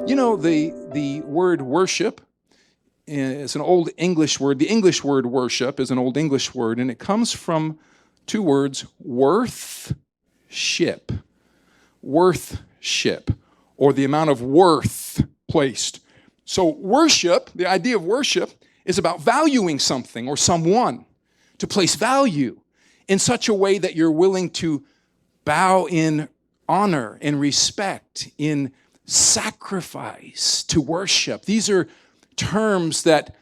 You know, the word worship is an old English word. The English word worship is an old English word, and it comes from two words, worth-ship. Worth-ship, or the amount of worth placed. So worship, the idea of worship, is about valuing something or someone, to place value in such a way that you're willing to bow in honor, in respect, in sacrifice to worship. These are terms that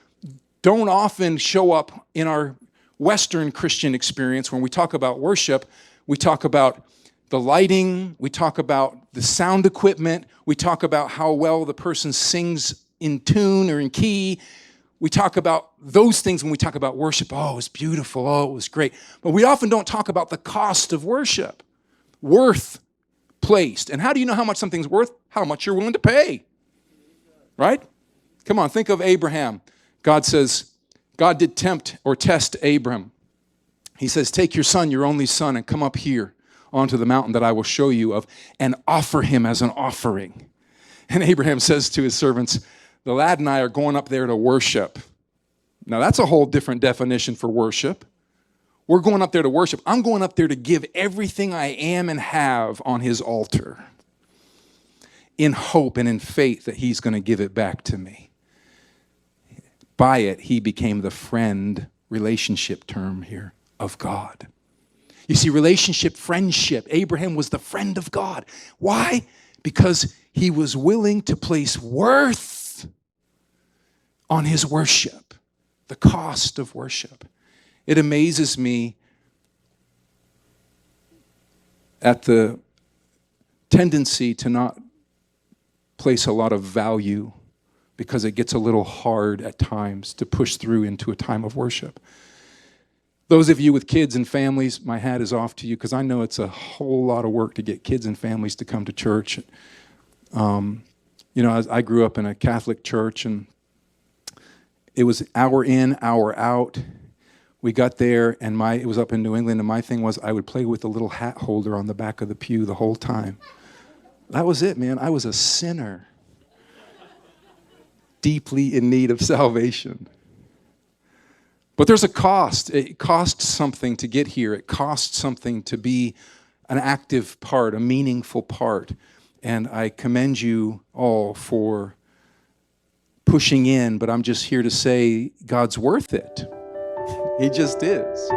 don't often show up in our Western Christian experience. When we talk about worship, we talk about the lighting, we talk about the sound equipment, we talk about how well the person sings in tune or in key. We talk about those things when we talk about worship. Oh, it was beautiful. Oh, it was great. But we often don't talk about the cost of worship. Worth placed. And how do you know how much something's worth? How much you're willing to pay. Right? Come on, think of Abraham. God did tempt or test Abram. He says, take your son, your only son, and come up here onto the mountain that I will show you of, and offer him as an offering. And Abraham says to his servants, the lad and I are going up there to worship. Now that's a whole different definition for worship. We're going up there to worship. I'm going up there to give everything I am and have on his altar, in hope and in faith that he's going to give it back to me. By it, he became the friend relationship term here of God. You see, relationship, friendship. Abraham was the friend of God. Why? Because he was willing to place worth on his worship, the cost of worship. It amazes me at the tendency to not place a lot of value, because it gets a little hard at times to push through into a time of worship. Those of you with kids and families, my hat is off to you, because I know it's a whole lot of work to get kids and families to come to church. I grew up in a Catholic church, and it was hour in, hour out. We got there, and it was up in New England, and my thing was I would play with the little hat holder on the back of the pew the whole time. That was it, man. I was a sinner, deeply in need of salvation. But there's a cost. It costs something to get here. It costs something to be an active part, a meaningful part. And I commend you all for pushing in, but I'm just here to say God's worth it. He just is.